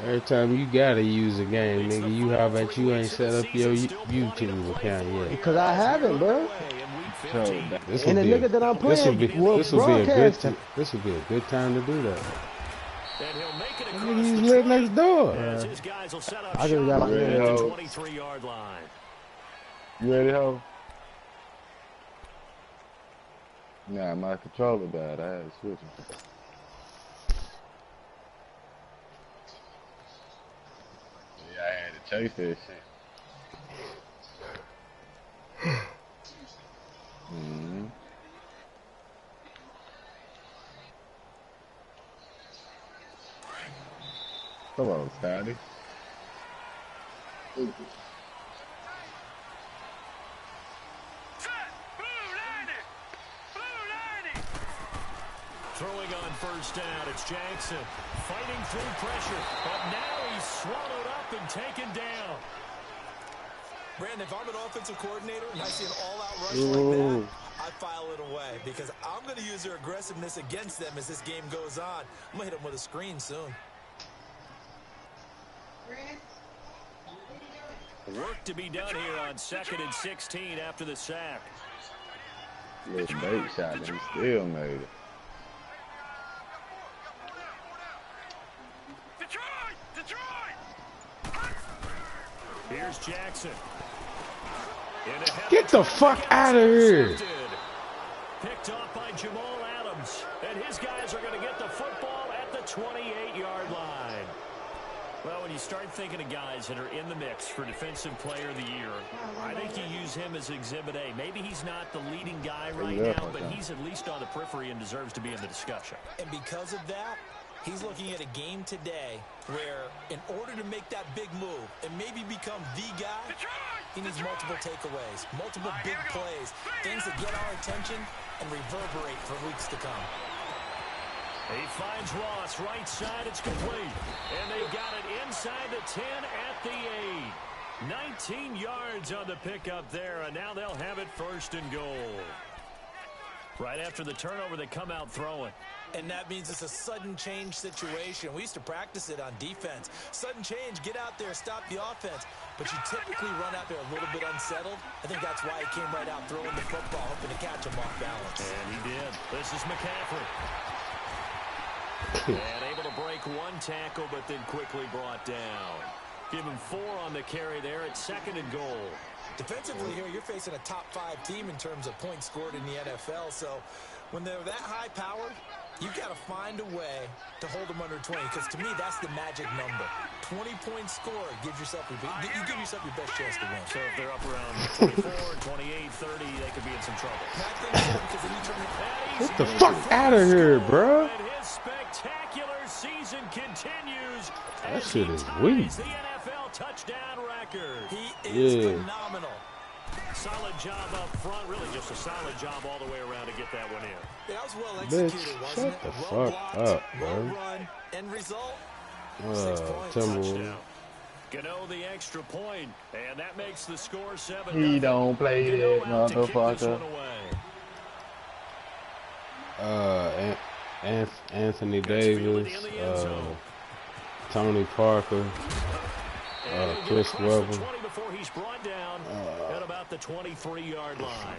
Every time you gotta use a game, nigga, you how about you ain't set up your YouTube account yet? Because I haven't, bro. So and the nigga that I'm playing, this will be a good time to do that. He's live next door. I just got my ready, ho. 23-yard line. You ready, ho? Nah, my controller bad. I had to switch it. Yeah, I had to chase that shit. Come on, Scotty. Throwing on first down, it's Jackson fighting through pressure, but now he's swallowed up and taken down. Brandon, if I'm an offensive coordinator and I see an all-out rush like that, I file it away because I'm going to use their aggressiveness against them as this game goes on. I'm going to hit them with a screen soon. Work to be done here on 2nd and 16 after the sack. Little bait shot, and he still made it. Here's Jackson. Get the fuck out of here. Picked off by Jamal Adams. And his guys are going to get the football at the 28-yard line. Well, when you start thinking of guys that are in the mix for Defensive Player of the Year, I think you use him as Exhibit A. Maybe he's not the leading guy right now, but he's at least on the periphery and deserves to be in the discussion. And because of that, he's looking at a game today where in order to make that big move and maybe become the guy, he needs multiple takeaways, multiple big plays, things that get our attention and reverberate for weeks to come. He finds Ross, right side, it's complete. And they got it inside the 10 at the 8. 19 yards on the pickup there, and now they'll have it 1st and goal. Right after the turnover, they come out throwing. And that means it's a sudden change situation. We used to practice it on defense. Sudden change, get out there, stop the offense. But you typically run out there a little bit unsettled. I think that's why he came right out throwing the football, hoping to catch him off balance. And he did. This is McCaffrey. And able to break one tackle, but then quickly brought down. Give him 4 on the carry there at 2nd and goal. Defensively here, you're facing a top 5 team in terms of points scored in the NFL. So when they're that high powered, you've got to find a way to hold them under 20. Because to me, that's the magic number. 20 points scored, you give yourself your best chance to win. So if they're up around 24, 28, 30, they could be in some trouble. I think so, because then you turn Get the fuck out of here, bro. And his spectacular season continues. That shit is weak. The NFL touchdown record. He is phenomenal. Solid job up front, really just a solid job all the way around to get that one in. That was well executed, wasn't it? Shut the Well fuck blocked, up, well bro. run, end result, 6 points. Timberwolves. Gano the extra point, and that makes the score 7. He don't play that, motherfucker. Anthony Davis, Tony Parker, Chris Webber. Before he's brought down at about the 23-yard line.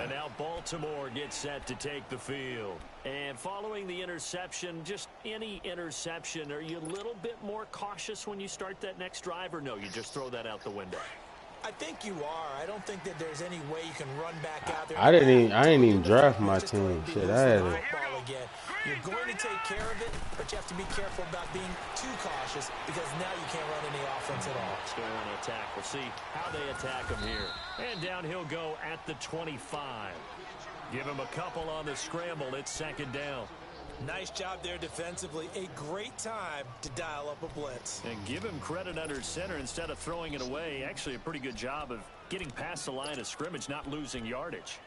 And now Baltimore gets set to take the field. And following the interception, just any interception, are you a little bit more cautious when you start that next drive, or no, you just throw that out the window? I think you are. I don't think that there's any way you can run back out there. I didn't even draft my team. Shit, I had it. You're going to take care of it, but you have to be careful about being too cautious because now you can't run any offense at all. Still want to attack. We'll see how they attack him here. And down he'll go at the 25. Give him a couple on the scramble. It's 2nd down. Nice job there defensively. A great time to dial up a blitz. And give him credit under center instead of throwing it away. Actually, a pretty good job of getting past the line of scrimmage, not losing yardage.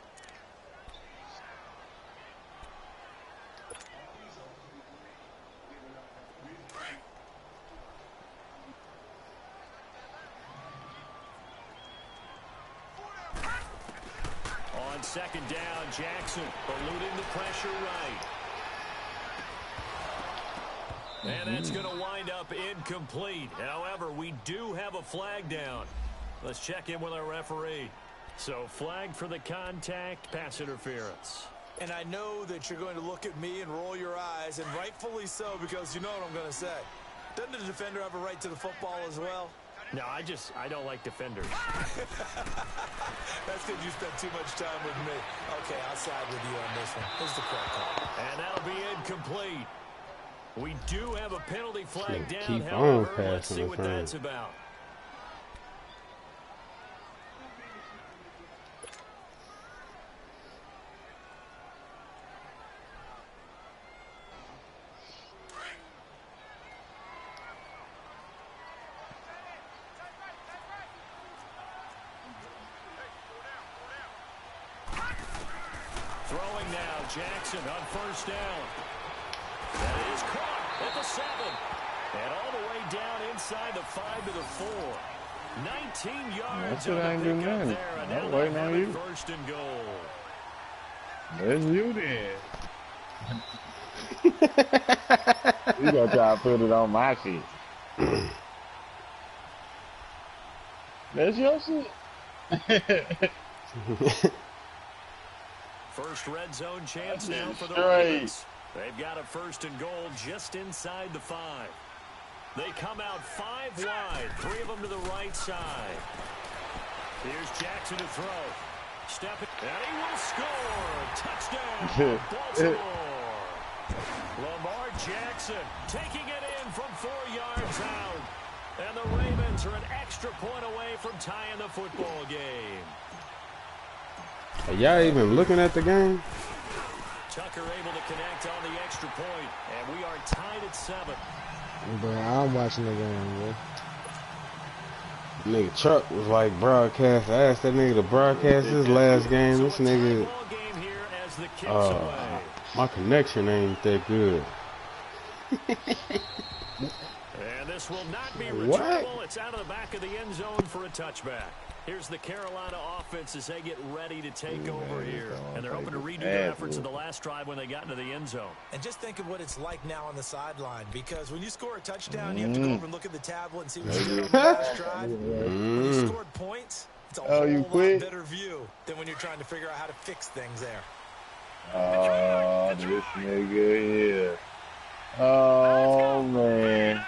On 2nd down, Jackson eluding the pressure right. And that's going to wind up incomplete. However, we do have a flag down. Let's check in with our referee. So, flag for the contact, pass interference. And I know that you're going to look at me and roll your eyes, and rightfully so, because you know what I'm going to say. Doesn't the defender have a right to the football as well? No, I don't like defenders. That's because you spent too much time with me. Okay, I'll side with you on this one. Here's the correct call. And that'll be incomplete. We do have a penalty flag down. Keep on However, let's passing see the what front. that's about. Throwing now, Jackson on first down. That is caught at the 7. And all the way down inside the 5 to the 4. 19 yards That's on what I the ain't doing pickup nothing. there. And I'm now waiting they on have it you. first and goal. That's you then. You gotta try to put it on my shit. That's your shit. First red zone chance now for the Straight. Ravens. They've got a first and goal just inside the 5. They come out 5 wide, 3 of them to the right side. Here's Jackson to throw. Step it, and he will score. Touchdown, Baltimore. Lamar Jackson taking it in from 4 yards out. And the Ravens are an extra point away from tying the football game. Are y'all even looking at the game? Tucker able to connect on the extra point, and we are tied at 7. Bro, I'm watching the game, bro. Nigga Chuck was like broadcast. I asked that nigga to broadcast his last game. This nigga, Ball game here as the kicks away. my connection ain't that good. And this will not be What? returnable. It's out of the back of the end zone for a touchback. Here's the Carolina offense as they get ready to take over here. And they're hoping to redo their efforts in the last drive when they got into the end zone. And just think of what it's like now on the sideline, because when you score a touchdown, you have to go over and look at the tablet and see what you did on the last drive. When you scored points, it's a whole lot better view than when you're trying to figure out how to fix things there. Oh, this nigga here. Oh, man.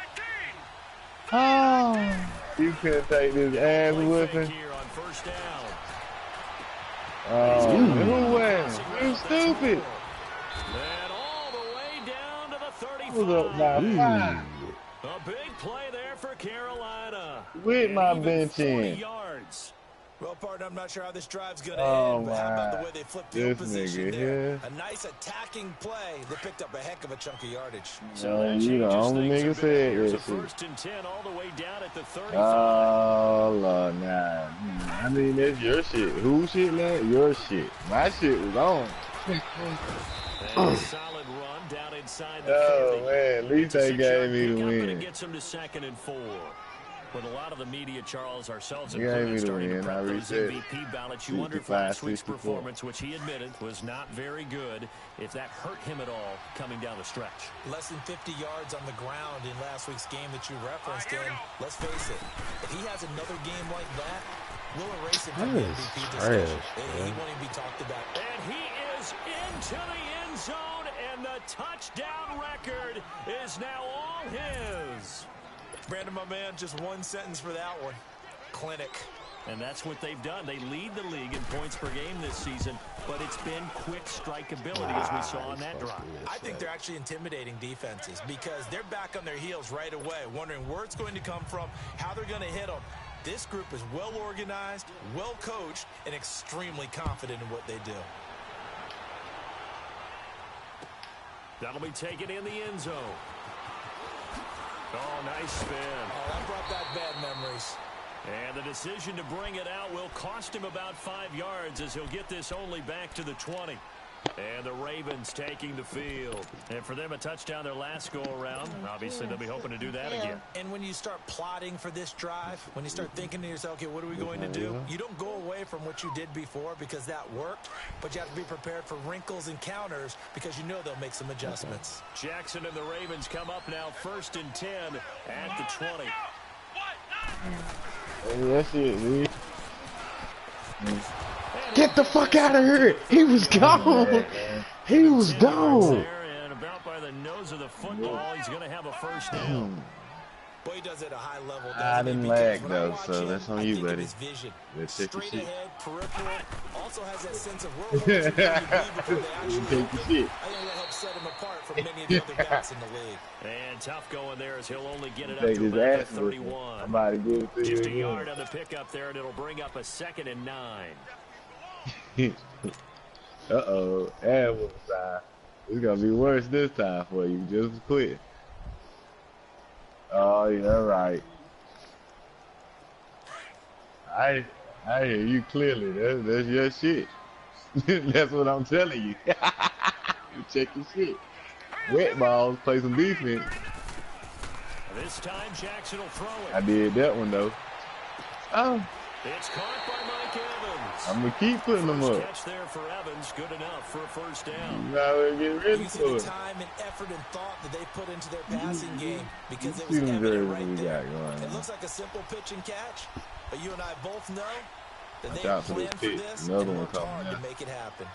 Oh, you couldn't take this ass whipping. Here on first down. Oh, who went? You stupid. And all the way down to the 35. Who's up now? A big play there for Carolina. With my And even bench 40 in. Well, yards. partner, I'm not sure how this drive's going to Oh, end, but how about my. the way they flipped field This position nigga there? here. A nice attacking play that picked up a heck of a chunk of yardage. So that You the changes only things a nigga bit. said Here's a that shit. first and 10 all the way down at the 35. Oh, Lord, nah. I mean, that's your shit. Who shit now? Your shit. My shit was on. And a solid run down inside the 40. Oh, man. At least they gave me the Pickup, and it win. gets them to 2nd and 4. With a lot of the media, Charles, ourselves You gave me included, the starting to win. I prep those reset. MVP ballots, you wonder if 65, last week's 64. performance, which he admitted was not very good, if that hurt him at all coming down the stretch. Less than 50 yards on the ground in last week's game that you referenced. And let's face it, if he has another game like that, we'll erase him from the That is MVP trash, discussion. He man. won't even be talked about. And he is into the end zone, and the touchdown record is now all his. Brandon, my man, just one sentence for that one. Clinic. And that's what they've done. They lead the league in points per game this season, but it's been quick strikeability as we saw on that drive. I think they're actually intimidating defenses because they're back on their heels right away, wondering where it's going to come from, how they're going to hit them. This group is well organized, well coached, and extremely confident in what they do. That'll be taken in the end zone. Oh, nice spin. Oh, that brought back bad memories. And the decision to bring it out will cost him about 5 yards as he'll get this only back to the 20. And the Ravens taking the field. And for them, a touchdown their last go-around. Obviously, they'll be hoping to do that again. And when you start plotting for this drive, when you start thinking to yourself, okay, what are we going to do? You don't go away from what you did before because that worked, but you have to be prepared for wrinkles and counters because you know they'll make some adjustments. Jackson and the Ravens come up now 1st and 10 at the 20. Hey, that's it, dude. Get the fuck out of here! He was gone! He was gone! And about by the nose of the football, he's going to have a first down. Boy, he does it at a high level. I didn't lag, though, so that's on you, buddy. Let's take your shit. Ahead, peripheral, also has that sense of where before they actually take your shit. I think that helps set him apart from many of the other guys in the league. And tough going there as he'll only get it up to about 31. Somebody give it to you. Just a yard on the pickup there, and it'll bring up a 2nd and 9. Uh-oh. And one side. It's going to be worse this time for you. Just quit. Oh, yeah, right. I hear you clearly. That's your shit. That's what I'm telling you. You check your shit. Wet balls, play some defense. This time Jackson will throw it. I did that one, though. Oh. It's caught by Mike Evans. I'm going to keep putting them up. Catch there for Evans. Good enough for a first down. Now we're getting ready you see for the it. time and effort and thought that they put into their passing game because it was evident right there. It looks like a simple pitch and catch, but you and I both know that they have planned for this and worked hard to make it happen.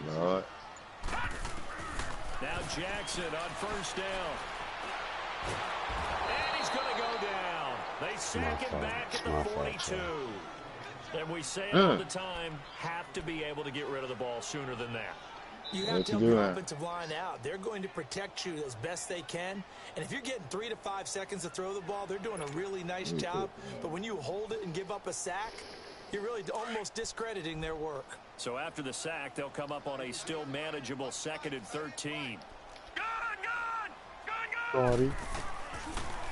Lord. Now Jackson on first down. And he's going to go down. They sack him back at the 42. And we say it all the time, have to be able to get rid of the ball sooner than that. You have to help your offensive line out. They're going to protect you as best they can. And if you're getting 3 to 5 seconds to throw the ball, they're doing a really nice job. But when you hold it and give up a sack, you're really almost discrediting their work. So after the sack, they'll come up on a still manageable 2nd and 13. Sorry.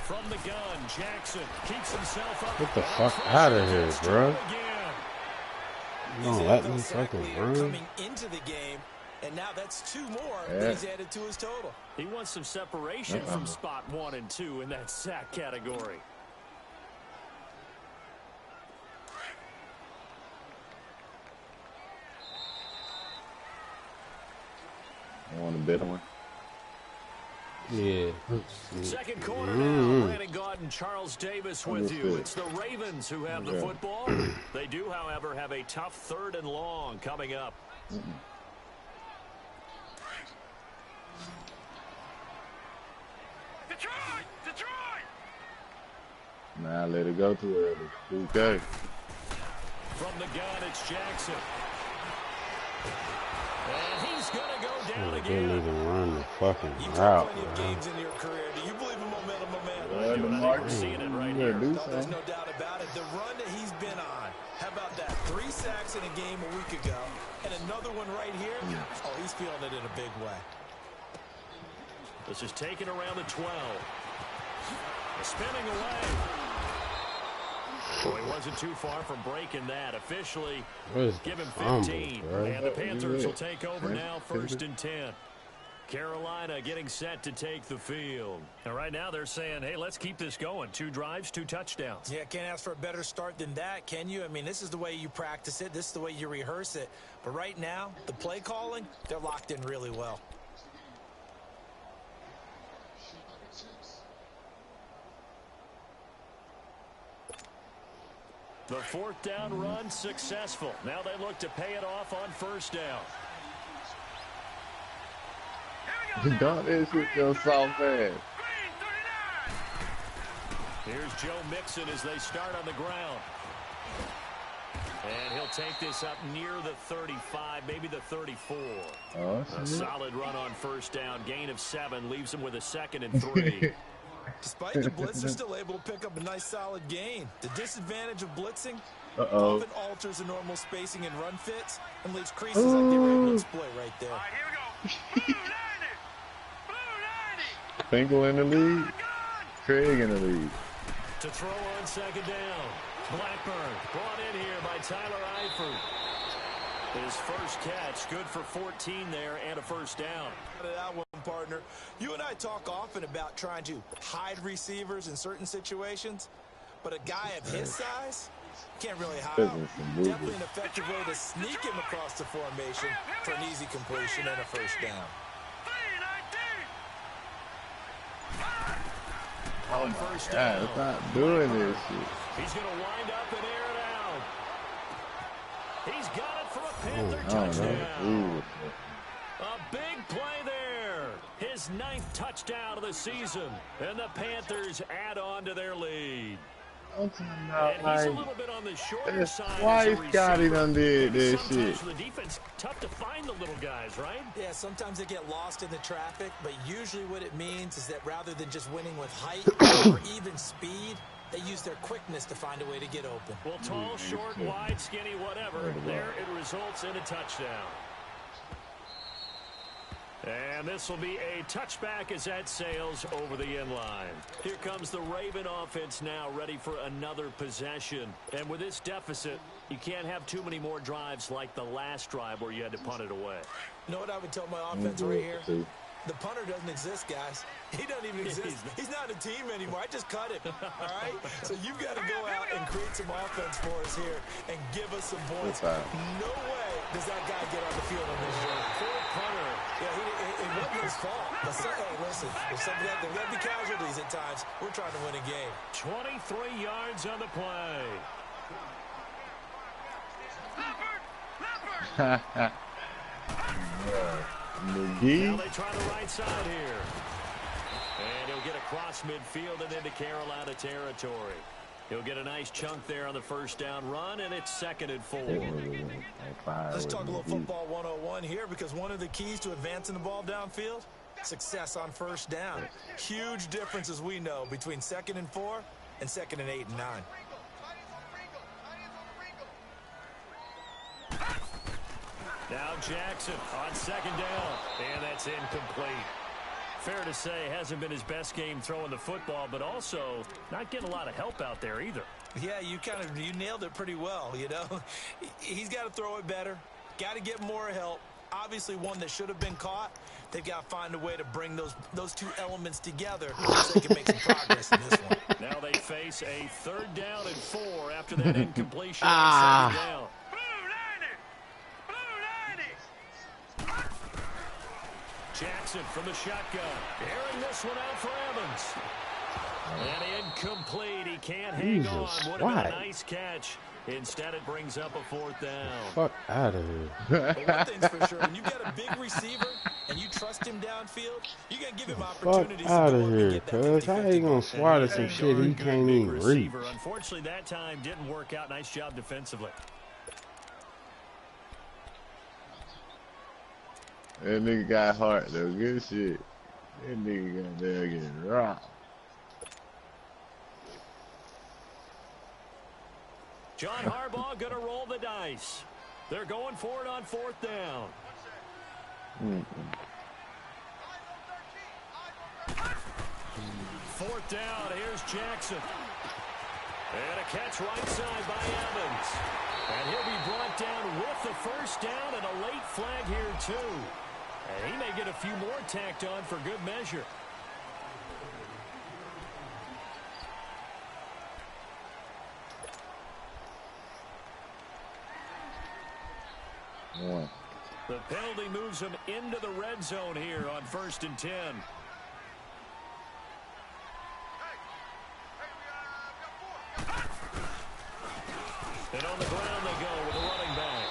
From the gun, Jackson keeps himself up. Get the fuck out of here, bro. No, let me fucking run. Coming into the game, and now that's 2 more that he's added to his total. He wants some separation from spot 1 and 2 in that sack category. I want a better one. Yeah. Second quarter now. Brandon Gaudin and Charles Davis with you. It's the Ravens who have the football. They do, however, have a tough 3rd and long coming up. Detroit! Nah, let it go too early. Okay. From the gun, it's Jackson. And he's going to go down again. Didn't even run the fucking route, plenty of games in your career. Do you believe in momentum, my man? We're seeing it right here. No, there's no doubt about it. The run that he's been on. How about that? 3 sacks in a game a week ago. And another one right here. Oh, he's feeling it in a big way. This is taken around the 12. Spinning away. Well, he wasn't too far from breaking that. Officially, give him 15. And the Panthers will take over now, 1st and 10. Carolina getting set to take the field. And right now they're saying, hey, let's keep this going. 2 drives, 2 touchdowns. Yeah, can't ask for a better start than that, can you? I mean, this is the way you practice it. This is the way you rehearse it. But right now, the play calling, they're locked in really well. The 4th down run successful. Now they look to pay it off on 1st down. Don't this shit go soft ass. Here's Joe Mixon as they start on the ground. And he'll take this up near the 35, maybe the 34. A solid run on 1st down. Gain of 7 leaves him with a 2nd and 3. Despite the blitz, they're still able to pick up a nice solid gain. The disadvantage of blitzing often alters the normal spacing and run fits and leaves creases like they were able to exploit right there. All right, here we go. Blue 90. Finkel in the lead. Craig in the lead. To throw on 2nd down. Blackburn brought in here by Tyler Eifert. His first catch, good for 14 there and a first down. That one, partner. You and I talk often about trying to hide receivers in certain situations, but a guy of his size can't really hide him. Definitely an effective way to sneak him across the formation for an easy completion and a first down. Oh my God, it's not doing this shit. He's going to wind up and air it out. He's got it for a Panther touchdown. A big play there. His 9th touchdown of the season. And the Panthers add on to their lead. I'm talking about, And he's a little bit on the shorter side. Why Scotty done did this Sometimes shit? for the defense, tough to find the little guys, right? Yeah, sometimes they get lost in the traffic, but usually what it means is that rather than just winning with height or even speed, they use their quickness to find a way to get open. Well, tall, short, wide, skinny, whatever, there it results in a touchdown. And this will be a touchback as that sails over the end line. Here comes the Raven offense now, ready for another possession. And with this deficit, you can't have too many more drives like the last drive where you had to punt it away. You know what I would tell my offense right here? The punter doesn't exist, guys. He doesn't even exist. He's not a team anymore. I just cut him, all right? So you've got to go out and create some offense for us here and give us some points. No way does that guy get on the field on this journey. Poor punter. Yeah, it wasn't his fault. But hey, listen, there got to be casualties at times. We're trying to win a game. 23 yards on the play. Now they try the right side here. And he'll get across midfield and into Carolina territory. He'll get a nice chunk there on the first down run, and it's 2nd and 4. Let's talk a little football 101 here, because one of the keys to advancing the ball downfield, success on first down. Huge difference, as we know, between 2nd and 4 and 2nd and 8 and 9. Now Jackson on 2nd down, and that's incomplete. Fair to say, hasn't been his best game throwing the football, but also not getting a lot of help out there either. Yeah, you nailed it pretty well, you know. He's got to throw it better, got to get more help. Obviously one that should have been caught. They've got to find a way to bring those two elements together so they can make some progress in this one. Now they face a 3rd down and 4 after that incompletion on 2nd down. Jackson from the shotgun, airing this one out for Evans. And incomplete. He can't hang on. Would have been a nice catch. Instead, it brings up a 4th down. Fuck out of here. But one thing's for sure, when you got a big receiver and you trust him downfield, you got to give him opportunities. Fuck out of here, cuz. How you gonna swat at some shit he can't even reach? Unfortunately, that time didn't work out. Nice job defensively. That nigga got heart though. Good shit. That nigga got there getting rocked. John Harbaugh gonna roll the dice. They're going for it on 4th down. 4th down. Here's Jackson. And a catch right side by Evans. And he'll be brought down with the first down and a late flag here too. And he may get a few more tacked on for good measure. The penalty moves him into the red zone here on 1st and 10. And on the ground they go with a running back.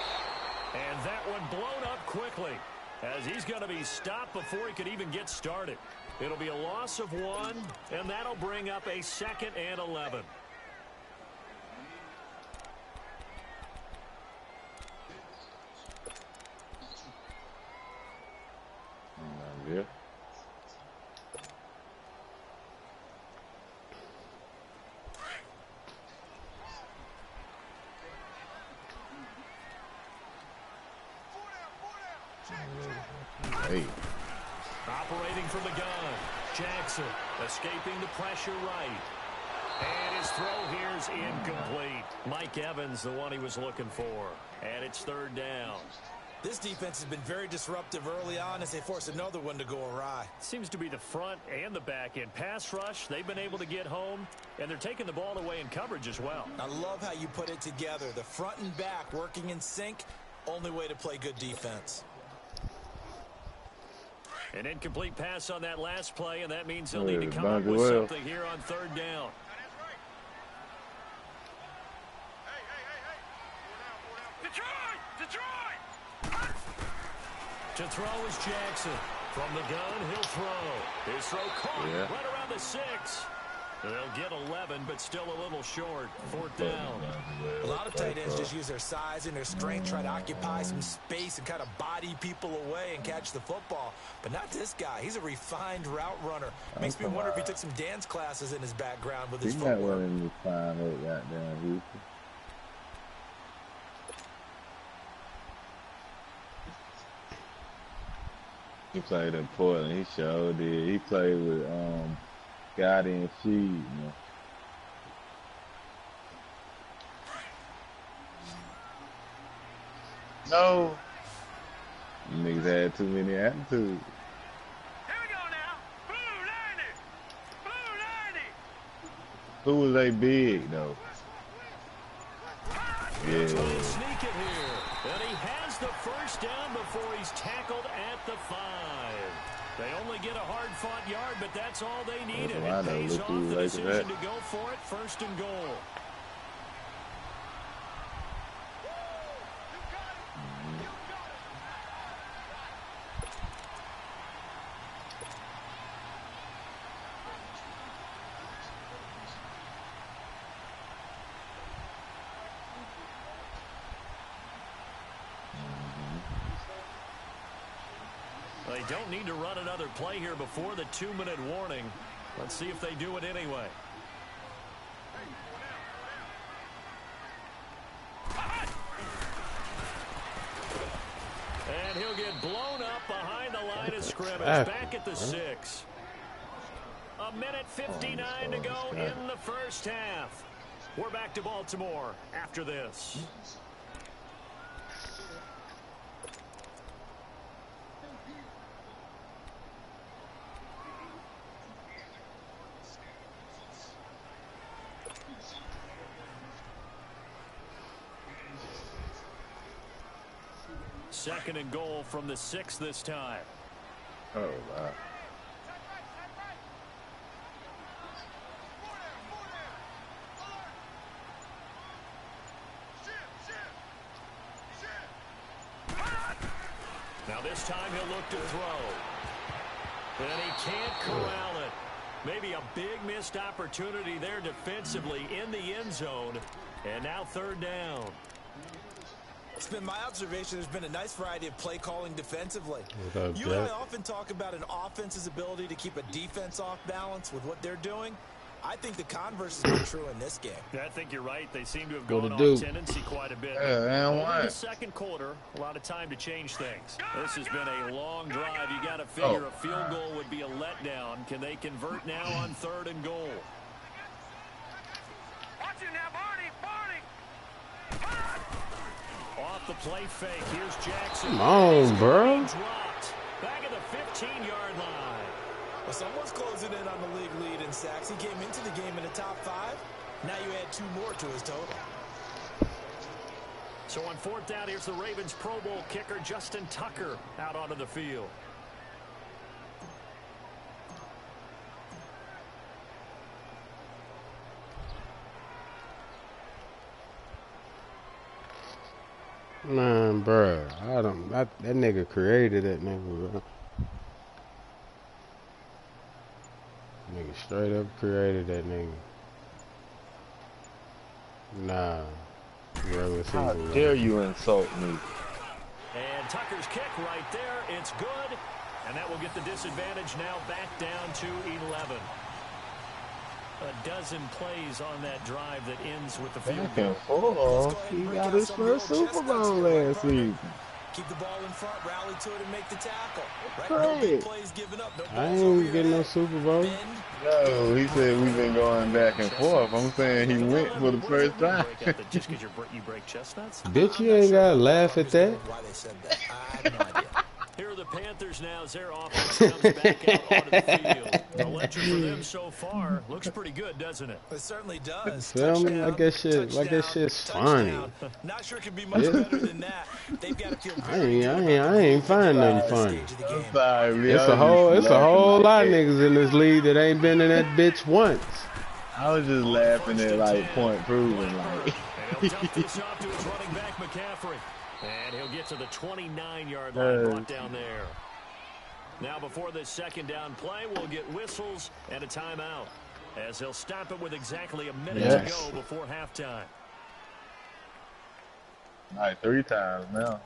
And that one blown up quickly, as he's going to be stopped before he could even get started. It'll be a loss of 1, and that'll bring up a 2nd and 11. Yeah. Hey. Operating from the gun, Jackson escaping the pressure right. And his throw here's incomplete. Mike Evans, the one he was looking for. And it's third down. This defense has been very disruptive early on as they force another one to go awry. Seems to be the front and the back end. Pass rush, they've been able to get home, and they're taking the ball away in coverage as well. I love how you put it together. The front and back working in sync, only way to play good defense. An incomplete pass on that last play, and that means they'll need to come up with something here on third down. To throw is Jackson. From the gun, he'll throw. His throw caught right around the 6. They'll get 11, but still a little short. Fourth down. A lot of tight ends just use their size and their strength, try to occupy some space and kind of body people away and catch the football. But not this guy. He's a refined route runner. Makes me wonder if he took some dance classes in his background with his footwork. He's not running refine that goddamn Houston. He played in Portland. He sure did. He played with Gotti and Sheed, man. No. You niggas had too many attitudes. Here we go now. Blue 90. Blue 90. Who was they big though? Yeah. Sneak it here. And he has the first down before he's tackled at the 5. They only get a hard-fought yard, but that's all they needed. It pays off the decision to go for it, first and goal. They don't need to run another play here before the 2-minute warning. Let's see if they do it anyway. And he'll get blown up behind the line of scrimmage. Back at the 6. A minute 59 to go in the first half. We're back to Baltimore after this. Second and goal from the 6 this time. Oh, wow. Now this time he'll look to throw. And he can't corral it. Maybe a big missed opportunity there defensively in the end zone. And now third down. It's been my observation there's been a nice variety of play calling defensively. You and I often talk about an offense's ability to keep a defense off balance with what they're doing. I think the converse has been true in this game. I think you're right. They seem to have gone off tendency quite a bit. Yeah, in the second quarter, a lot of time to change things. This has been a long drive. You got to figure a field goal would be a letdown. Can they convert now on third and goal? Watch it now, Barney. Off the play fake. Here's Jackson. Come on, bro. Back at the 15-yard line. Well, someone's closing in on the league lead in sacks. He came into the game in the top 5. Now you add 2 more to his total. So on fourth down, here's the Ravens Pro Bowl kicker Justin Tucker out onto the field. Man, bro, that nigga created that nigga, bro. Nigga straight up created that nigga. Nah. How dare you insult me? And Tucker's kick right there. It's good. And that will get the disadvantage now back down to 11. A dozen plays on that drive that ends with the field goal. He got his first Super Bowl last season. Keep the ball in front, rally to it, and make the tackle. Right? Craig. No big plays given up. No I balls over ain't your getting no head. Super Bowl. Bend. No, he said we've been going back and forth. I'm saying he went for the first time. Just because you break chestnuts? Bitch, you ain't gotta laugh at that. Why they said that? I have no idea. Here are the Panthers now as their offense comes back out onto the field. The lecture for them so far looks pretty good, doesn't it? It certainly does. Feel me? Like that shit's funny. Not sure it could be much better than that. They've got to feel I ain't find nothing funny. I'm sorry, man. It's a whole lot of niggas in this league that ain't been in that bitch once. I was just laughing at like point proven, like. And he'll dump this off to his running back, McCaffrey. And he'll get to the 29-yard line, brought down there. Now before this second down play, we'll get whistles and a timeout, as they'll stop it with exactly a minute to go before halftime. All right, 3 times now.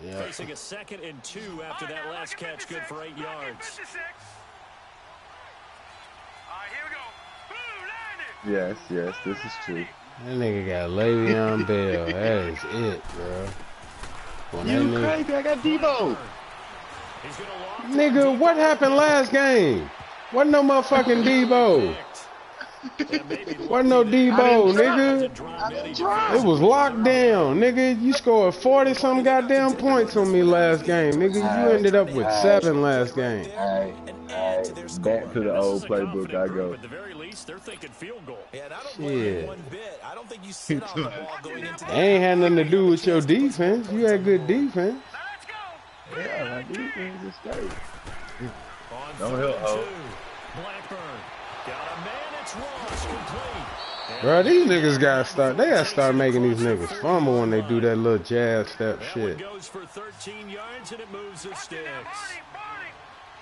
Yeah. Facing a 2nd and 2 after that last catch, good for 8 yards. Yes, this is true. That nigga got Le'Veon Bell. That is it, bro. When You that crazy, I got Debo. nigga, what happened last game? Wasn't no motherfucking Debo. Wasn't no Debo, nigga. It was locked down, nigga. You scored 40-some goddamn points on me last game, nigga. You ended up with 7 last game. All right. Back to the old playbook I go. At the very least, they're thinking field goal. Yeah, and I don't blame you one bit. I don't think you sit on the ball going into It ain't had nothing to do with your defense. You had good defense. Yeah, my defense is straight. Don't help. Blackburn got a man. It's Ross, complete. Bro, these niggas gotta start. They gotta start making these niggas fumble when they do that little jazz step shit. That one goes for 13 yards and it moves the sticks.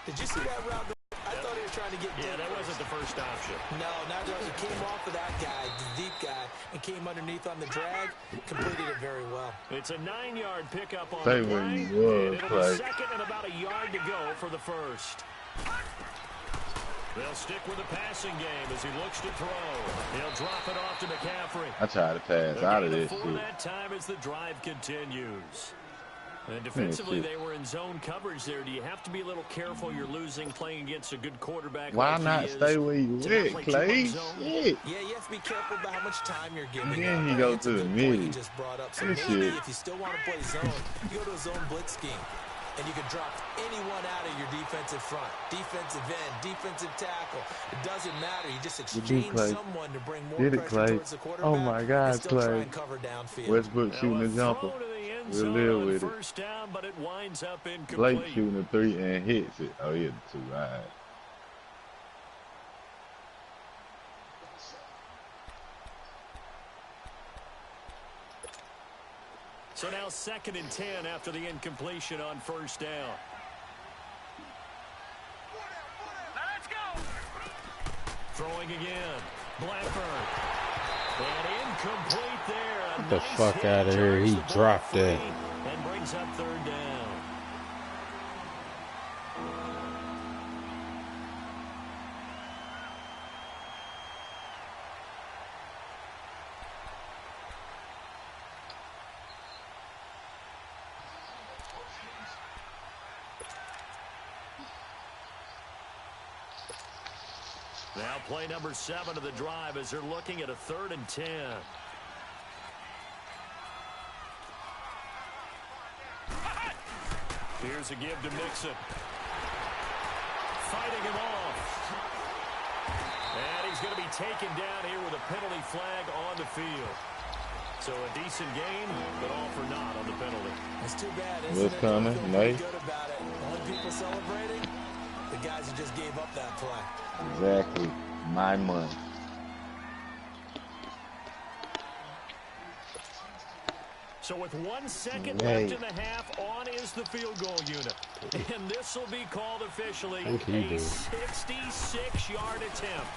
Did you see that route? I thought he was trying to get deep. Yeah, that wasn't the first option. No, not just. He came off of that guy, the deep guy, and came underneath on the drag. Completed it very well. It's a 9-yard pickup on Say the play. when you was, And it'll Clay. be 2nd and about a yard to go for the first. They'll stick with the passing game as he looks to throw. He'll drop it off to McCaffrey. I tried to pass out of this For shit. that time as the drive continues. And defensively, they were in zone coverage there. Do you have to be a little careful? You're losing playing against a good quarterback. Why like not stay where you at, Clay? Shit. Yeah, you have to be careful about how much time you're giving. Then you go to the middle. You just brought up. So This maybe shit. if you still want to play zone, you go to a zone blitz scheme. And you can drop anyone out of your defensive front, defensive end, defensive tackle. It doesn't matter. You just exchange someone to bring more pressure towards the quarterback. Oh my God, and still try Clay. and cover downfield. Westbrook shooting a jumper. We'll live with it. First down, but it winds up incomplete. Blake shooting a 3 and hits it. Oh, he hit the 2. All right. So now 2nd and 10 after the incompletion on first down. Let's go. Throwing again. Blackburn. And incomplete there. Get the fuck out of here. He dropped that. And brings up 3rd down. Now play number 7 of the drive as they're looking at a 3rd and 10. Here's a give to Mixon. Fighting him off. And he's going to be taken down here with a penalty flag on the field. So a decent game, but all for naught on the penalty. It's too bad, isn't What's it? coming? Don't feel Nate? good about it. Only people celebrating, the guys who just gave up that play. Exactly. My money. So with 1 second left in the half, on is the field goal unit. And this will be called officially a 66-yard attempt.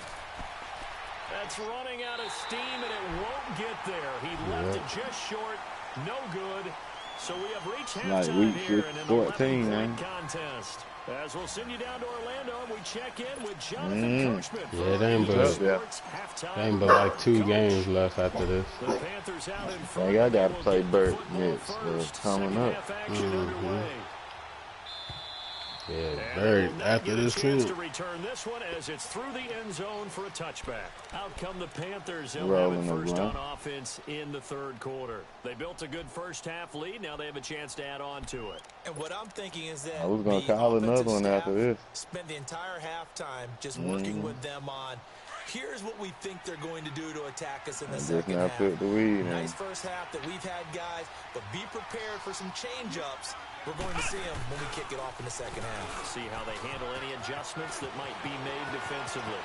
That's running out of steam, and it won't get there. He left it just short. No good. So we have reached halftime week here in an 14, 11-point man. contest. As we'll send you down to Orlando, and we check in with Jonathan Coachman. Yeah, they ain't but like 2 games left after this. The Panthers out in front. I gotta play Burt next coming up. Yeah, Bird after this too. To return this one as it's through the end zone for a touchback. Out come the Panthers. They'll have it first on offense in the 3rd quarter. They built a good first half lead. Now they have a chance to add on to it. And what I'm thinking is that I was gonna call another one after this. Spend the entire halftime just working with them on. Here's what we think they're going to do to attack us in the second half. Nice first half that we've had, guys, but be prepared for some change-ups. We're going to see them when we kick it off in the second half. See how they handle any adjustments that might be made defensively.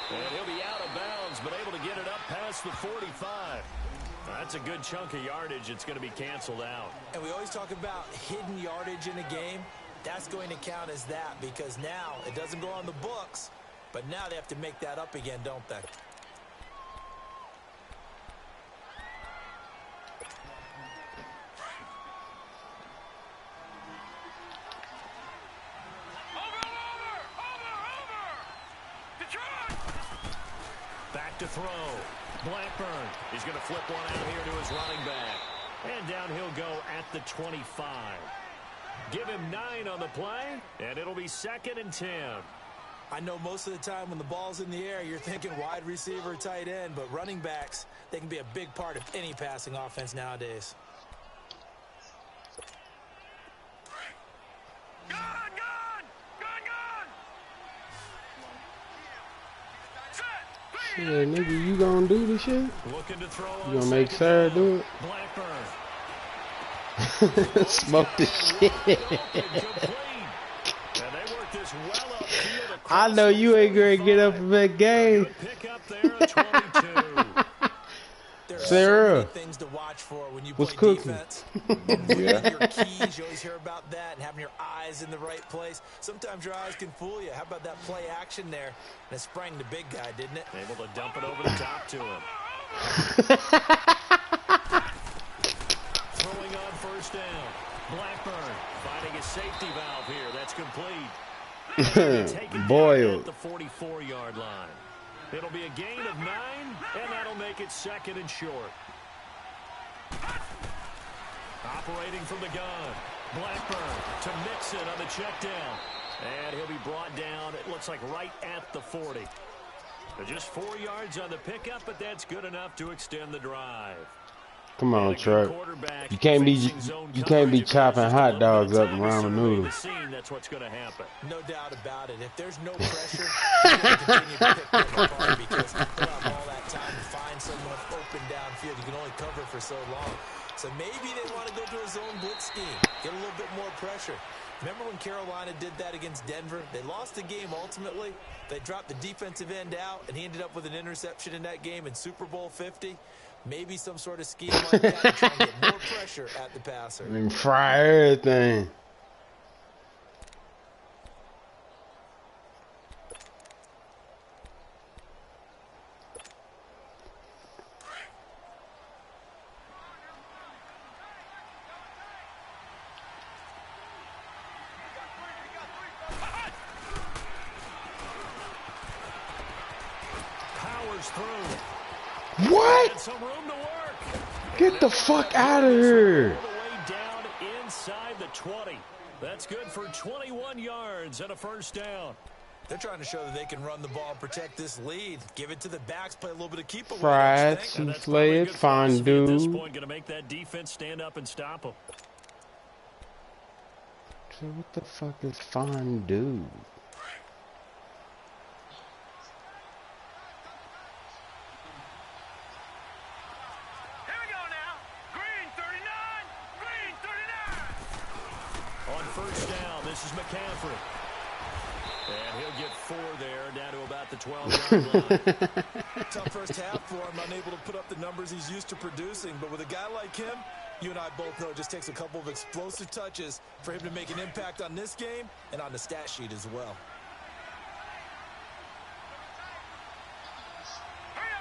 And he'll be out of bounds, but able to get it up past the 45. That's a good chunk of yardage. It's going to be canceled out. And we always talk about hidden yardage in a game. That's going to count as that because now it doesn't go on the books, but now they have to make that up again, don't they? Back to throw. Blackburn. He's going to flip one out here to his running back. And down he'll go at the 25. Give him 9 on the play, and it'll be 2nd and 10. I know most of the time when the ball's in the air, you're thinking wide receiver, tight end, but running backs, they can be a big part of any passing offense nowadays. Yeah, nigga, you gonna do the shit? Looking to throw you gonna make Sarah do it? Blackburn. Smoke the shit. I know you ain't gonna get up from that game. Sarah, things to watch for when you what's play cooking? defense. Your keys, you always hear about that, and having your eyes in the right place. Sometimes your eyes can fool you. How about that play action there? And it sprang the big guy, didn't it? Able to dump it over the top to him. Throwing on first down. Blackburn finding a safety valve here. That's complete. Boiled. At the 44-yard line. It'll be a gain of 9, and that'll make it 2nd and short. Operating from the gun. Blackburn to Mixon on the check down. And he'll be brought down, it looks like right at the 40. Just 4 yards on the pickup, but that's good enough to extend the drive. Come on, Truck. You can't be chopping hot dogs up around the noodles. That's what's going to happen. No doubt about it. If there's no pressure, you're going to continue to pick them apart because you'll have all that time to find someone open downfield. You can only cover for so long. So maybe they want to go to a zone blitz scheme, get a little bit more pressure. Remember when Carolina did that against Denver? They lost the game ultimately. They dropped the defensive end out, and he ended up with an interception in that game in Super Bowl 50. Maybe some sort of scheme like that to try and get more pressure at the passer. And fry everything. Powers through. What? Some room to work. Get the fuck out of here. All the way down inside the 20. That's good for 21 yards and a first down. They're trying to show that they can run the ball and protect this lead. Give it to the backs, play a little bit of keep away. Fried, souffle, fondue. At this point, going to make that defense stand up and stop them. So what the fuck is fondue? This is McCaffrey. And he'll get 4 there, down to about the 12-yard line. Tough first half for him, unable to put up the numbers he's used to producing. But with a guy like him, you and I both know it just takes a couple of explosive touches for him to make an impact on this game and on the stat sheet as well.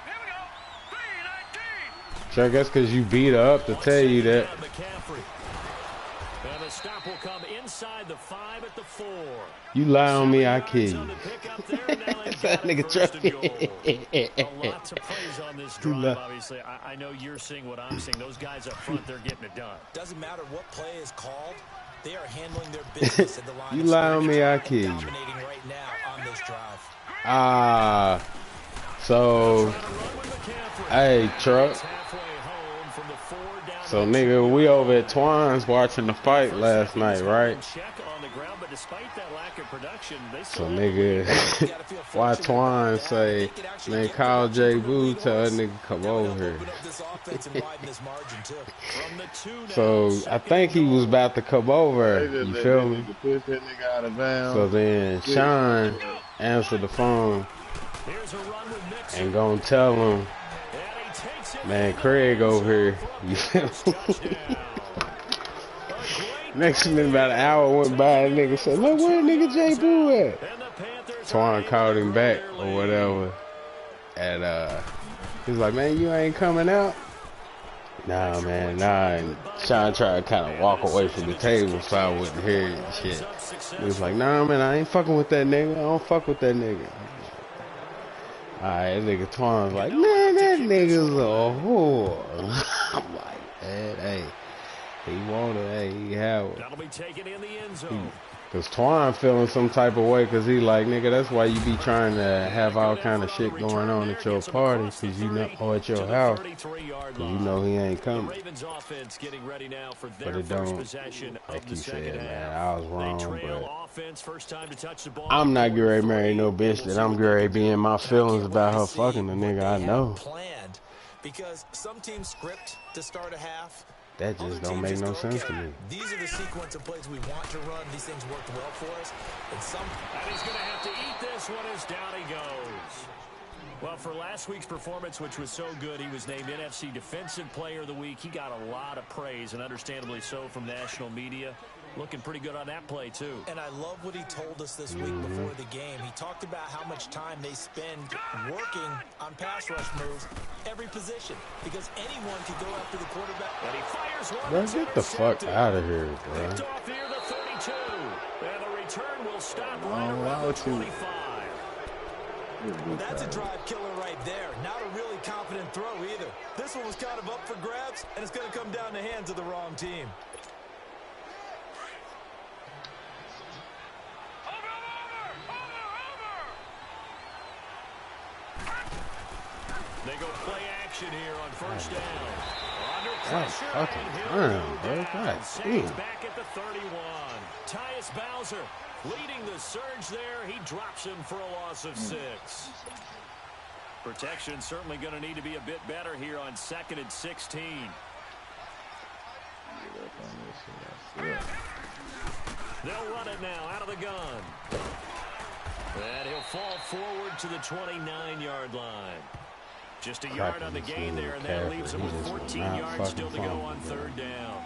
Here we go. 3-19. So I guess because you beat her up to tell you that. McCaffrey. And the stop will come inside the 5 at the 4. You lie on me, I kill you. That nigga a lot to praise on this drive, obviously. I know you're seeing what I'm seeing. Those guys up front, they're getting it done. Doesn't matter what play is called. They are handling their business at the line. You lie on me, I kill you. Dominating right now on this drive. So, hey, truck. So, nigga, we over at Twine's watching the fight last night, right? So, nigga, why Twine say, man, call J Boo, tell that nigga come over here. So, I think he was about to come over, you feel me? So then, Sean answered the phone and gonna tell him, man, Craig over here, you feel me? Next minute, about an hour went by, and nigga said, look, where nigga J Boo at? Twine called him back or whatever. And he was like, man, you ain't coming out? Nah, man, nah. And Sean tried to kind of walk away from the table so I wouldn't hear it and shit. He was like, nah, man, I ain't fucking with that nigga. I don't fuck with that nigga. Alright, that nigga Twine's like, man, that nigga's a whore. I'm like, man, hey. He wanted, hey, he have it. That'll be taken in the end zone. Cause Twine feeling some type of way, cause he like, nigga, that's why you be trying to have all kind of shit going on at your party, cause you know, or at your house, cause you know he ain't coming. But it don't, like you said, man, I was wrong, but I'm not getting ready to marry no bitch that I'm getting ready to be in my feelings about her fucking the nigga I know. Because some teams script to start a half. That just don't make no sense to me. These are the sequence of plays we want to run. These things worked well for us. And he's going to have to eat this one as down he goes. Well, for last week's performance, which was so good, he was named NFC Defensive Player of the Week. He got a lot of praise, and understandably so, from national media. Looking pretty good on that play, too. And I love what he told us this week before the game. He talked about how much time they spend working on pass rush moves, every position, because anyone can go after the quarterback. And he fires one. Bro, get the fuck out of here, bro. Picked off here, the 32. And the return will stop right around the 25. Well, that's a drive killer right there. Not a really confident throw either. This one was kind of up for grabs, and it's going to come down to the hands of the wrong team. They go play action here on first down. Under That's pressure. fucking time, bro. God damn. Back at the 31. Tyus Bowser leading the surge there. He drops him for a loss of 6. Protection certainly going to need to be a bit better here on 2nd and 16. They'll run it now out of the gun. And he'll fall forward to the 29-yard line. Just a yard on the gain there, and that leaves him with 14 yards still to go on 3rd down.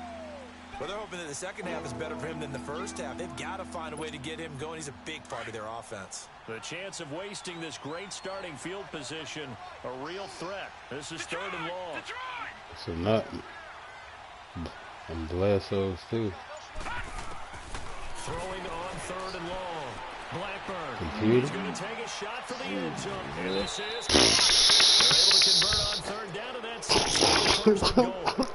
Well, they're hoping that the second half is better for him than the first half. They've got to find a way to get him going. He's a big part of their offense. The chance of wasting this great starting field position, a real threat. This is 3rd and long. So nothing. And Bledsoe's too. Throwing on 3rd and long. Blackburn. Computer. He's going to take a shot for the end zone. And this is they're able to convert on 3rd down, and that's 1st and goal.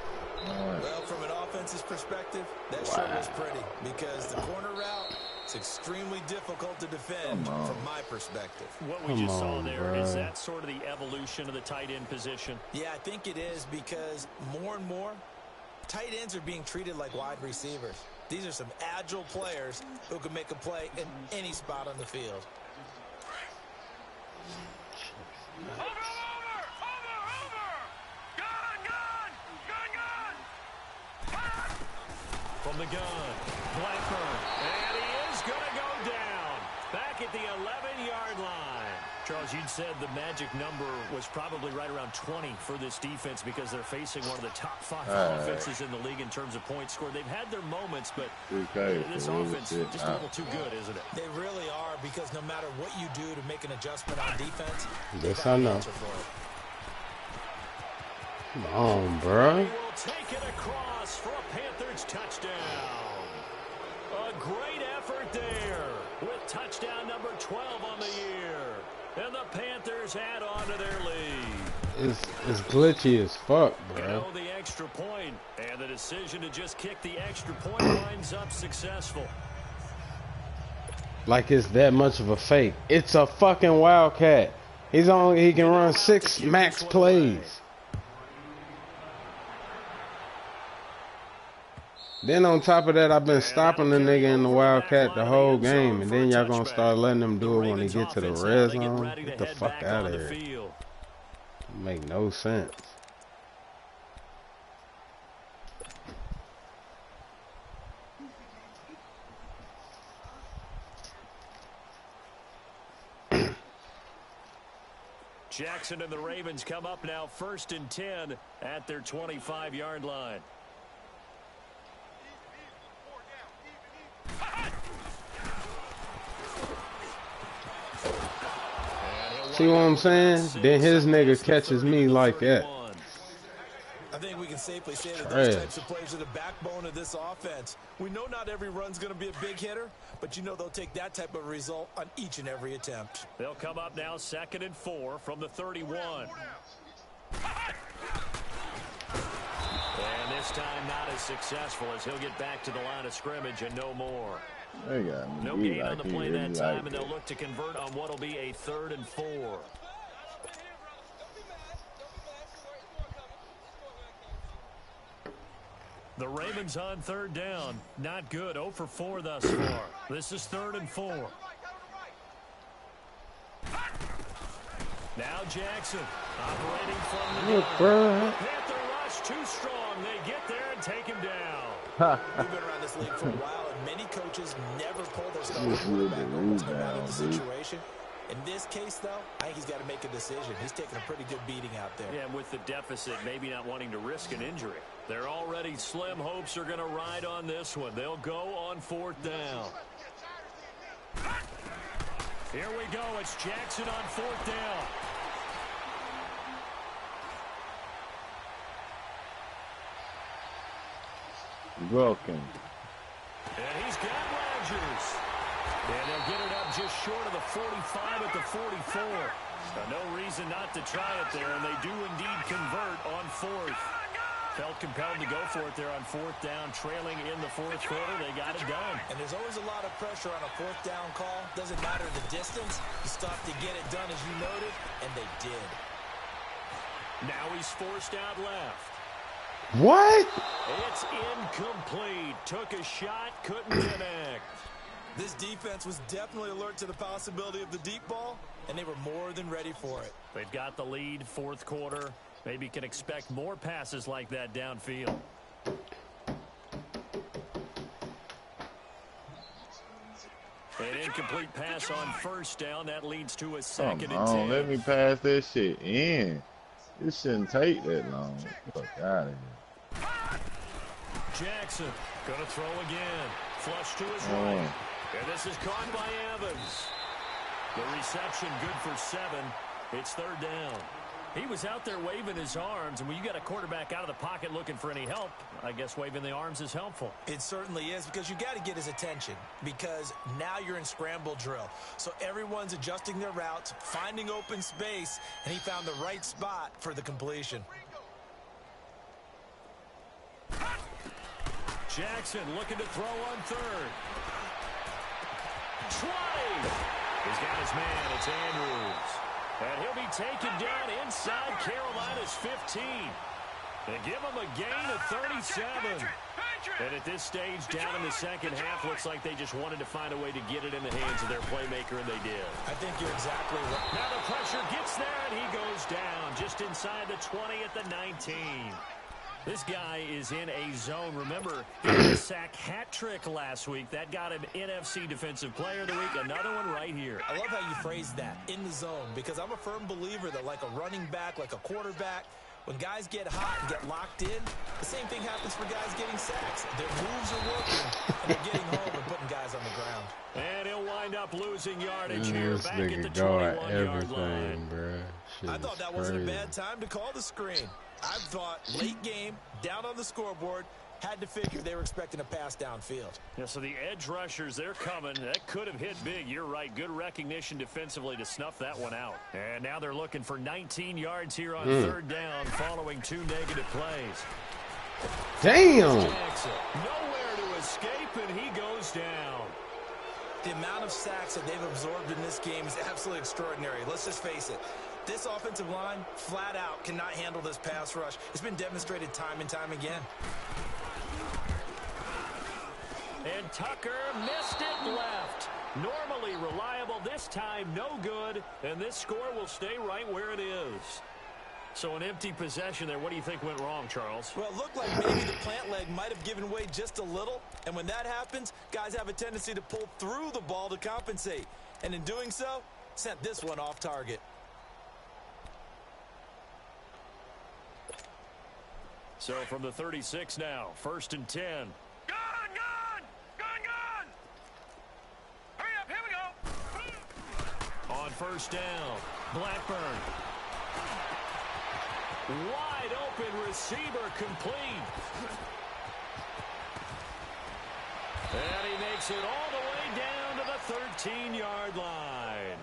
Well, from an offense's perspective, that sure was pretty because the corner route is extremely difficult to defend from my perspective. What we just saw there, is that sort of the evolution of the tight end position? Yeah, I think it is because more and more tight ends are being treated like wide receivers. These are some agile players who can make a play in any spot on the field. From the gun, Blackburn, and he is going to go down back at the 11-yard line. Charles, you'd said the magic number was probably right around 20 for this defense because they're facing one of the top 5 offenses in the league in terms of points scored. They've had their moments, but this offense is just a little too good, isn't it? They really are because no matter what you do to make an adjustment on defense, yes, I know. Come on, bro. He will take it across for a Panthers touchdown. A great effort there with touchdown number 12 on the year. And the Panthers add on to their lead. It's glitchy as fuck, bro. You know, the extra point, and the decision to just kick the extra point winds up successful. Like it's that much of a fake. It's a fucking Wildcat. He can run 6 max plays. Then on top of that, I've been stopping the nigga in the Wildcat the whole game, and then y'all gonna start letting him do it when he get to the red zone? Get the fuck out of here. Make no sense. Jackson and the Ravens come up now 1st and 10 at their 25-yard line. See what I'm saying? Then his nigga catches me like that. I think we can safely say that those types of players are the backbone of this offense. We know not every run's going to be a big hitter, but you know they'll take that type of result on each and every attempt. They'll come up now 2nd and 4 from the 31. And this time not as successful as he'll get back to the line of scrimmage and no more. No gain on the play that time, and they'll look to convert on what'll be a 3rd and 4. The Ravens on 3rd down. Not good. 0 for 4 thus far. This is 3rd and 4. Now Jackson operating from the Panther rush too strong. They get there and take him down. We've been around this league for a while, and many coaches never pull their starting quarterback when it's come out of the situation. In this case, though, I think he's got to make a decision. He's taking a pretty good beating out there. Yeah, and with the deficit, maybe not wanting to risk an injury. They're already slim hopes are going to ride on this one. They'll go on 4th down. Here we go. It's Jackson on 4th down. Welcome. And he's got Rodgers. And they'll get it up just short of the 45 at the 44. No reason not to try it there, and they do indeed convert on 4th. Felt compelled to go for it there on 4th down, trailing in the 4th quarter. They got it done. And there's always a lot of pressure on a 4th down call. Doesn't matter the distance. You stop to get it done, as you noted, and they did. Now he's forced out left. What? It's incomplete. Took a shot, couldn't connect. This defense was definitely alert to the possibility of the deep ball, and they were more than ready for it. They've got the lead, 4th quarter. Maybe can expect more passes like that downfield. An incomplete pass on 1st down. That leads to a 2nd and 10. Let me pass that shit in. This shouldn't take that long. Fuck out of here. Jackson gonna throw again. Flush to his right. And this is caught by Evans. The reception good for 7. It's 3rd down. He was out there waving his arms, and when you got a quarterback out of the pocket looking for any help, I guess waving the arms is helpful. It certainly is, because you got to get his attention, because now you're in scramble drill. So everyone's adjusting their routes, finding open space, and he found the right spot for the completion. Jackson looking to throw on 3rd. 20. He's got his man. It's Andrews. And he'll be taken down inside Carolina's 15. They give him a gain of 37. And at this stage, down in the 2nd half, looks like they just wanted to find a way to get it in the hands of their playmaker, and they did. I think you're exactly right. Now the pressure gets there, and he goes down just inside the 20 at the 19. This guy is in a zone. Remember, he had a sack hat trick last week. That got him NFC Defensive Player of the Week. Another one right here. I love how you phrase that, in the zone, because I'm a firm believer that like a running back, like a quarterback, when guys get hot and get locked in, the same thing happens for guys getting sacks. Their moves are working, and they're getting home and putting guys on the ground. And he'll wind up losing yardage here back at the 21-yard line. I thought that wasn't a bad time to call the screen. I thought late game, down on the scoreboard, Had to figure they were expecting a pass downfield. Yeah, so the edge rushers, they're coming. That could have hit big. You're right. Good recognition defensively to snuff that one out. And now they're looking for 19 yards here on third down following 2 negative plays. Damn. Jackson, nowhere to escape, and he goes down. The amount of sacks that they've absorbed in this game is absolutely extraordinary. Let's just face it. This offensive line, flat out, cannot handle this pass rush. It's been demonstrated time and time again. And Tucker missed it left. Normally reliable, this time no good, and this score will stay right where it is. So an empty possession there. What do you think went wrong, Charles? Well, it looked like maybe the plant leg might have given way just a little, and when that happens, guys have a tendency to pull through the ball to compensate, and in doing so, sent this one off target. So from the 36 now, 1st and 10. Gun! Hurry up, here we go! On 1st down, Blackburn. Wide open receiver complete. And he makes it all the way down to the 13-yard line.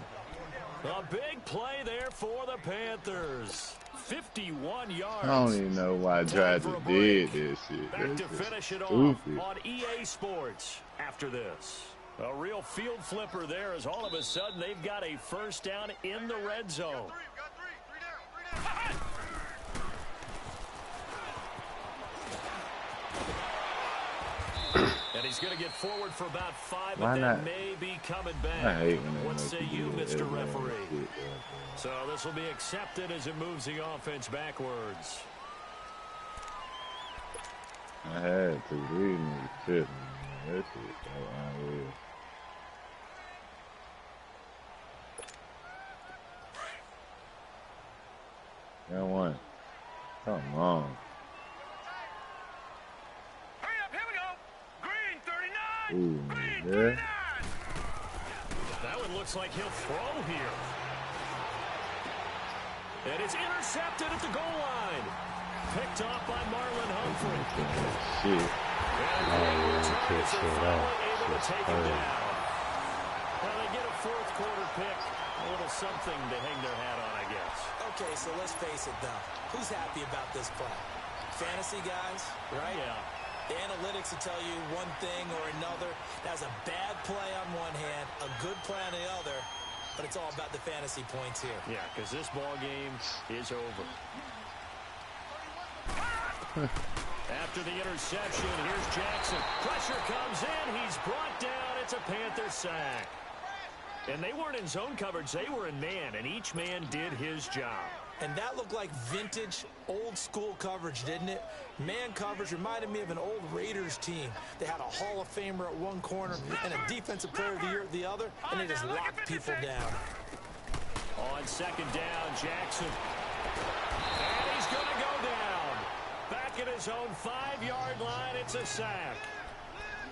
A big play there for the Panthers. 51 yards. I don't even know why I tried to did this shit. Back to finish it off on EA Sports after this. A real field flipper there as all of a sudden they've got a 1st down in the red zone. Three down. And he's going to get forward for about 5, Why and not? then may be coming back. I hate when they What make say you you, do Mr. every Referee? shit, So this will be accepted as it moves the offense backwards. I had to. These niggas tripping, man. That shit so unreal. That one. Come on. Hurry up, here we go! Green, 39! Ooh, Green, yeah. 39! That one looks like he'll throw here. And it's intercepted at the goal line. Picked off by Marlon Humphrey. Shit. And great return as they're finally able to take him down. Well, they get a 4th quarter pick. A little something to hang their hat on, I guess. Okay, so let's face it, though. Who's happy about this play? Fantasy guys, right? Yeah. The analytics will tell you one thing or another. That's a bad play on one hand, a good play on the other, but it's all about the fantasy points here. Yeah, because this ball game is over. After the interception, here's Jackson. Pressure comes in. He's brought down. It's a Panther sack. And they weren't in zone coverage. They were in man, and each man did his job. And that looked like vintage, old-school coverage, didn't it? Man coverage reminded me of an old Raiders team. They had a Hall of Famer at one corner and a Defensive Player of the Year at the other, and they just locked people down. On 2nd down, Jackson. And he's going to go down. Back at his own 5-yard line, it's a sack.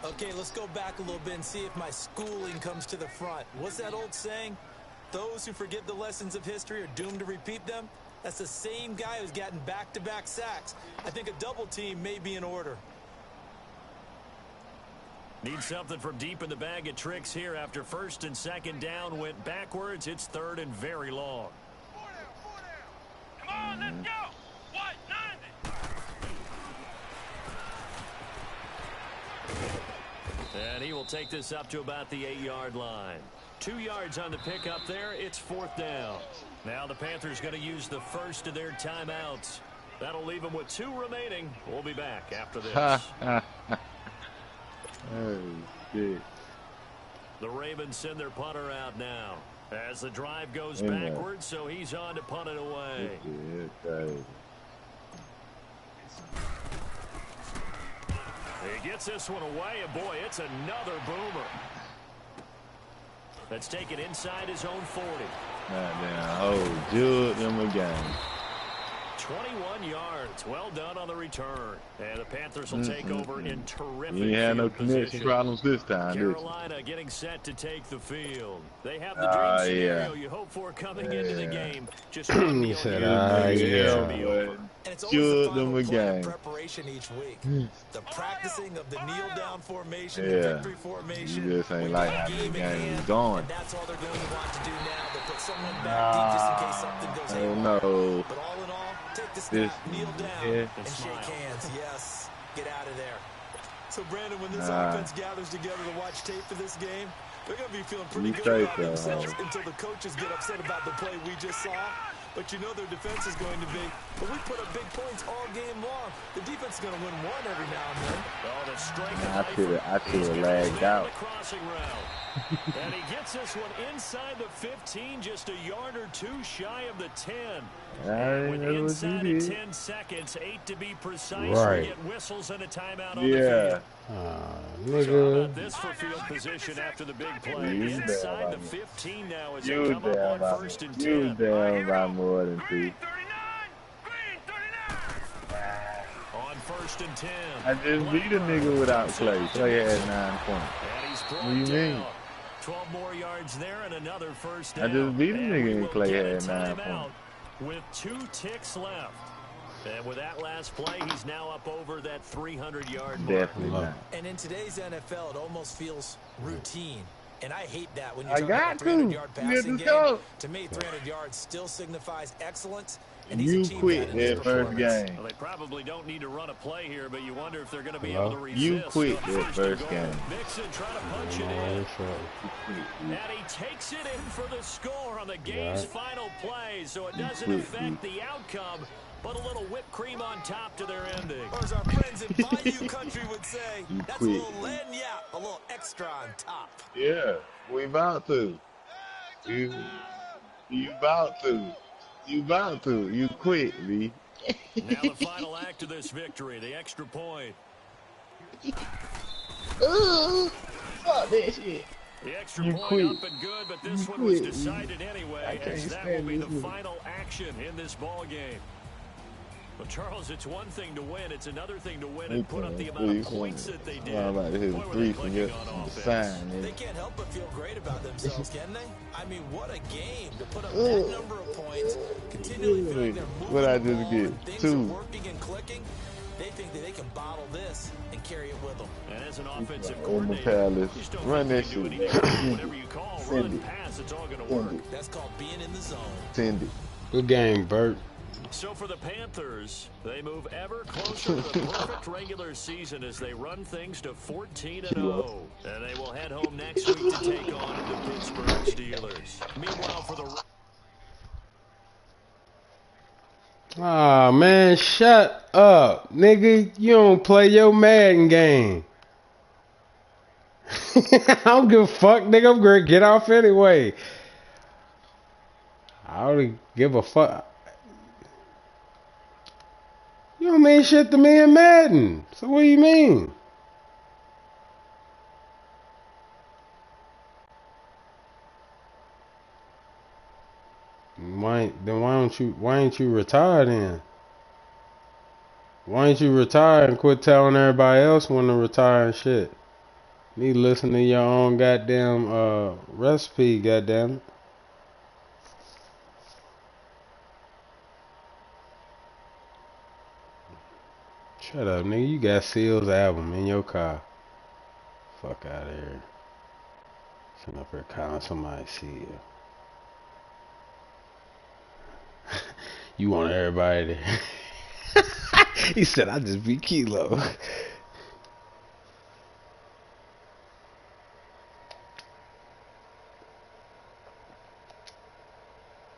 Okay, let's go back a little bit and see if my schooling comes to the front. What's that old saying? Those who forget the lessons of history are doomed to repeat them. That's the same guy who's gotten back-to-back sacks. I think a double team may be in order. Need something from deep in the bag of tricks here after 1st and 2nd down went backwards. It's 3rd and very long. Come on, let's go! What? 90! And he will take this up to about the 8-yard line. 2 yards on the pickup there. It's 4th down. Now the Panthers going to use the first of their timeouts. That'll leave them with 2 remaining. We'll be back after this. Oh, shit. The Ravens send their punter out now as the drive goes backwards, so he's on to punt it away. He gets this one away, and boy, it's another boomer. That's taken inside his own 40. Goddamn, oh, Jude them again. 21 yards. Well done on the return. And the Panthers will take over in terrific You ain't had no field connection position. problems this time, did you? Carolina getting set to take the field. They have the dream scenario you hope for coming into the game. Just one He meal said, here, and the season yeah. will be over. And it's always the Shoot them final play of again. preparation each week. The practicing of the kneel down formation, the Yeah. victory formation. You just ain't like how the game is going. And that's all they're going to want to do now. They'll put someone back deep just in case something goes Oh haywire. no. But all in all, take the snap, kneel down, and shake hands. Yes, get out of there. So, Brandon, when this offense gathers together to watch tape for this game, they're going to be feeling pretty good about themselves until the coaches get upset about the play we just saw. But you know their defense is going to be. But we put up big points all game long. The defense is going to win one every now and then. Oh, the strike I could have lagged out. And he gets this one inside the 15, just a yard or two shy of the 10. And with inside of 10 seconds, 8 to be precise, Right. we get whistles and a timeout on the Yeah. field. So how Nigga. about this for field position after the big play? You Inside the damn. 15 now as You they come up down on by first and you 10. down by more than 2. Green 39. Green 39. On first and 10. I just beat a nigga without Clay. Clay had 9 points. And he's brought What do you mean? down. 12 more yards there and another first I down. just beat a And nigga we and will Clay get a had 9 timeout points. with 2 ticks left. And with that last play, he's now up over that 300-yard mark. Definitely not. And in today's NFL, it almost feels routine. And I hate that when you're I talking about got a to. 300-yard You passing get game. to go. To me, 300 yards still signifies excellence. And he's You achieved quit that in his that first performance. game. Well, they probably don't need to run a play here, but you wonder if they're going to be able to resist. You quit on that first and first goal. game. Mixon trying to punch it in. And he takes it in for the score on the game's final play, so it doesn't affect the outcome, but a little whipped cream on top to their ending. Or as our friends in Bayou country would say, that's a quit. little lagniappe, a little extra on top. Yeah, we about to. You about to. You about to. You quit, B. Now the final act of this victory, the extra point. Fuck that shit. The extra You point quit. up and good, but this You one was quit. decided anyway, I can't as that will stand be the this. final action in this ball game. But Charles, it's one thing to win, it's another thing to win and put up the amount of points that they did. I'm about to hit Boy, a were 3 they from clicking just on the offense. sign. They can't help but feel great about themselves, can they? I mean, what a game to put up that number of points, continually feeling they're moving What I the just ball, get? and things 2. are working and clicking. They think that they can bottle this and carry it with them. And as an offensive On the coordinator, palace. you just don't Run think that you can do shit. anything. Whatever you call, Send run, it. pass, it's all going to Send work. it. That's called being in the zone. Send it. Good game, Bert. So for the Panthers, they move ever closer to the perfect regular season as they run things to 14-0. And they will head home next week to take on the Pittsburgh Steelers. Meanwhile, for the Aw, man, shut up. Nigga, you don't play your Madden game. I don't give a fuck, nigga. I'm gonna get off anyway. I don't give a fuck. You don't mean shit to me in Madden. So what do you mean? Why ain't you retire then? Why ain't you retire and quit telling everybody else when to retire and shit? Need to listen to your own goddamn recipe, goddamn it. Shut up, nigga. You got Seal's album in your car. Fuck out of here. Sitting up here calling somebody Seal. You want everybody to... He said, I just beat Kilo.